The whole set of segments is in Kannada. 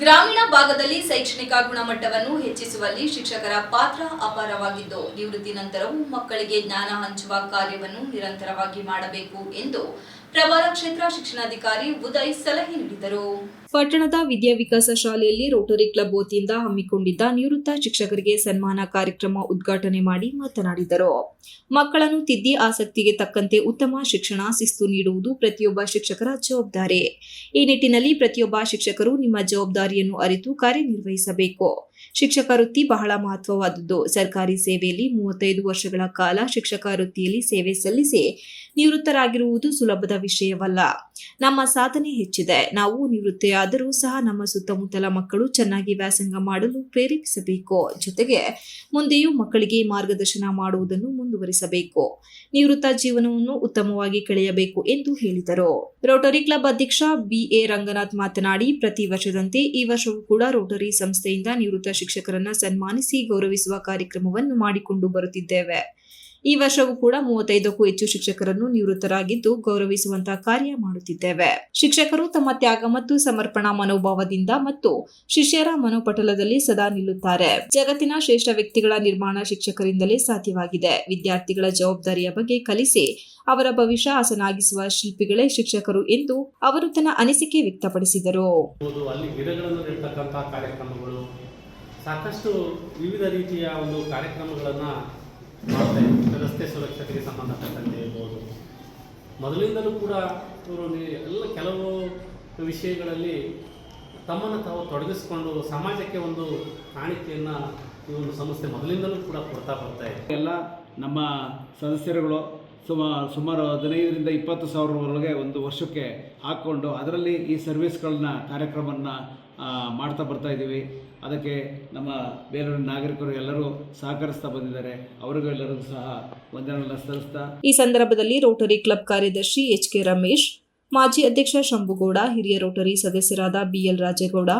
ಗ್ರಾಮೀಣ ಭಾಗದಲ್ಲಿ ಶೈಕ್ಷಣಿಕ ಗುಣಮಟ್ಟವನ್ನು ಹೆಚ್ಚಿಸುವಲ್ಲಿ ಶಿಕ್ಷಕರ ಪಾತ್ರ ಅಪಾರವಾಗಿದ್ದು, ನಿವೃತ್ತಿ ನಂತರವೂ ಮಕ್ಕಳಿಗೆ ಜ್ಞಾನ ಹಂಚುವ ಕಾರ್ಯವನ್ನು ನಿರಂತರವಾಗಿ ಮಾಡಬೇಕು ಎಂದು ಪ್ರಭಾರ ಕ್ಷೇತ್ರ ಶಿಕ್ಷಣಾಧಿಕಾರಿ ಉದಯ್ ಸಲಹೆ ನೀಡಿದರು. ಪಟ್ಟಣದ ವಿದ್ಯಾವಿಕಾಸ ಶಾಲೆಯಲ್ಲಿ ರೋಟರಿ ಕ್ಲಬ್ ವತಿಯಿಂದ ಹಮ್ಮಿಕೊಂಡಿದ್ದ ನಿವೃತ್ತ ಶಿಕ್ಷಕರಿಗೆ ಸನ್ಮಾನ ಕಾರ್ಯಕ್ರಮ ಉದ್ಘಾಟನೆ ಮಾಡಿ ಮಾತನಾಡಿದರು. ಮಕ್ಕಳನ್ನು ತಿದ್ದಿ ಆಸಕ್ತಿಗೆ ತಕ್ಕಂತೆ ಉತ್ತಮ ಶಿಕ್ಷಣ ಶಿಸ್ತು ನೀಡುವುದು ಪ್ರತಿಯೊಬ್ಬ ಶಿಕ್ಷಕರ ಜವಾಬ್ದಾರಿ. ಈ ನಿಟ್ಟಿನಲ್ಲಿ ಪ್ರತಿಯೊಬ್ಬ ಶಿಕ್ಷಕರು ನಿಮ್ಮ ಜವಾಬ್ದಾರಿಯನ್ನು ಅರಿತು ಕಾರ್ಯನಿರ್ವಹಿಸಬೇಕು. ಶಿಕ್ಷಕ ವೃತ್ತಿ ಬಹಳ ಮಹತ್ವವಾದದ್ದು. ಸರ್ಕಾರಿ ಸೇವೆಯಲ್ಲಿ 35 ವರ್ಷಗಳ ಕಾಲ ಶಿಕ್ಷಕ ವೃತ್ತಿಯಲ್ಲಿ ಸೇವೆ ಸಲ್ಲಿಸಿ ನಿವೃತ್ತರಾಗಿರುವುದು ಸುಲಭದ ವಿಷಯವಲ್ಲ. ನಮ್ಮ ಸಾಧನೆ ಹೆಚ್ಚಿದೆ. ನಾವು ನಿವೃತ್ತಿಯಾದರೂ ಸಹ ನಮ್ಮ ಸುತ್ತಮುತ್ತಲ ಮಕ್ಕಳು ಚೆನ್ನಾಗಿ ವ್ಯಾಸಂಗ ಮಾಡಲು ಪ್ರೇರೇಪಿಸಬೇಕು. ಜೊತೆಗೆ ಮುಂದೆಯೂ ಮಕ್ಕಳಿಗೆ ಮಾರ್ಗದರ್ಶನ ಮಾಡುವುದನ್ನು ಮುಂದುವರಿಸಬೇಕು. ನಿವೃತ್ತ ಜೀವನವನ್ನು ಉತ್ತಮವಾಗಿ ಕಳೆಯಬೇಕು ಎಂದು ಹೇಳಿದರು. ರೋಟರಿ ಕ್ಲಬ್ ಅಧ್ಯಕ್ಷ BA ರಂಗನಾಥ್ ಮಾತನಾಡಿ, ಪ್ರತಿ ವರ್ಷದಂತೆ ಈ ವರ್ಷವೂ ಕೂಡ ರೋಟರಿ ಸಂಸ್ಥೆಯಿಂದ ನಿವೃತ್ತ ಶಿಕ್ಷಕರನ್ನ ಸನ್ಮಾನಿಸಿ ಗೌರವಿಸುವ ಕಾರ್ಯಕ್ರಮವನ್ನು ಮಾಡಿಕೊಂಡು ಬರುತ್ತಿದ್ದೇವೆ. ಈ ವರ್ಷವೂ ಕೂಡ 35ಕ್ಕೂ ಹೆಚ್ಚು ಶಿಕ್ಷಕರನ್ನು ನಿವೃತ್ತರಾಗಿದ್ದು ಗೌರವಿಸುವಂತಹ ಕಾರ್ಯ ಮಾಡುತ್ತಿದ್ದೇವೆ. ಶಿಕ್ಷಕರು ತಮ್ಮ ತ್ಯಾಗ ಮತ್ತು ಸಮರ್ಪಣಾ ಮನೋಭಾವದಿಂದ ಮತ್ತು ಶಿಷ್ಯರ ಮನೋಪಟಲದಲ್ಲಿ ಸದಾ ನಿಲ್ಲುತ್ತಾರೆ. ಜಗತ್ತಿನ ಶ್ರೇಷ್ಠ ವ್ಯಕ್ತಿಗಳ ನಿರ್ಮಾಣ ಶಿಕ್ಷಕರಿಂದಲೇ ಸಾಧ್ಯವಾಗಿದೆ. ವಿದ್ಯಾರ್ಥಿಗಳ ಜವಾಬ್ದಾರಿಯ ಬಗ್ಗೆ ಕಲಿಸಿ ಅವರ ಭವಿಷ್ಯ ಹಸನಾಗಿಸುವ ಶಿಲ್ಪಿಗಳೇ ಶಿಕ್ಷಕರು ಎಂದು ಅವರು ತನ್ನ ಅನಿಸಿಕೆ ವ್ಯಕ್ತಪಡಿಸಿದರು. ಅಲ್ಲಿ ಗಿಡಗಳನ್ನು ನೆಟ್ಟಂತಹ ಕಾರ್ಯಕ್ರಮಗಳು, ಸಾಕಷ್ಟು ವಿವಿಧ ರೀತಿಯ ಒಂದು ಕಾರ್ಯಕ್ರಮಗಳನ್ನು ರಸ್ತೆ ಸುರಕ್ಷತೆಗೆ ಸಂಬಂಧಪಟ್ಟಂತೆ ಇರ್ಬೋದು. ಮೊದಲಿಂದಲೂ ಕೂಡ ಇವರು ಎಲ್ಲ ಕೆಲವು ವಿಷಯಗಳಲ್ಲಿ ತಮ್ಮನ್ನು ತಾವು ತೊಡಗಿಸಿಕೊಂಡು ಸಮಾಜಕ್ಕೆ ಒಂದು ಕಾಣಿಕೆಯನ್ನು ಈ ಒಂದು ಸಂಸ್ಥೆ ಮೊದಲಿಂದಲೂ ಕೂಡ ಕೊಡ್ತಾ ಬರ್ತಾ ಇದೆ. ಎಲ್ಲ ನಮ್ಮ ಸದಸ್ಯರುಗಳು ಸುಮಾರು 15ರಿಂದ 20 ಸಾವಿರವರೆಗೆ ಒಂದು ವರ್ಷಕ್ಕೆ ಹಾಕ್ಕೊಂಡು ಅದರಲ್ಲಿ ಈ ಸರ್ವಿಸ್ಗಳನ್ನ ಕಾರ್ಯಕ್ರಮವನ್ನು ಮಾಡ್ತಾ ಬರ್ತಾ ಇದ್ದೀವಿ. ಅದಕ್ಕೆ ನಮ್ಮ ಬೇರೆ ನಾಗರಿಕರು ಎಲ್ಲರೂ ಸಹಕರಿಸ್ತಾ ಬಂದಿದ್ದಾರೆ. ಅವರಿಗೂ ಎಲ್ಲರಿಗೂ ಸಹ ವಂದನೆಗಳನ್ನು ಸಲ್ಲಿಸ್ತಾ ಈ ಸಂದರ್ಭದಲ್ಲಿ ರೋಟರಿ ಕ್ಲಬ್ ಕಾರ್ಯದರ್ಶಿ HK ರಮೇಶ್, ಮಾಜಿ ಅಧ್ಯಕ್ಷ ಶಂಭುಗೌಡ, ಹಿರಿಯ ರೋಟರಿ ಸದಸ್ಯರಾದ BL ರಾಜೇಗೌಡ,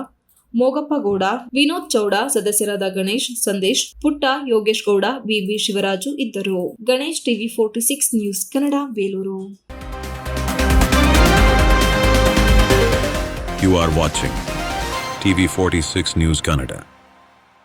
ಮೋಗಪ್ಪ ಗೌಡ, ವಿನೋದ್ ಚೌಡ, ಸದಸ್ಯರಾದ ಗಣೇಶ್, ಸಂದೇಶ್, ಪುಟ್ಟ, ಯೋಗೇಶ್ ಗೌಡ, BB ಶಿವರಾಜು ಇದ್ದರು. Ganesh, TV 46 news Kannada, Belur. You are watching TV 46 News Kannada.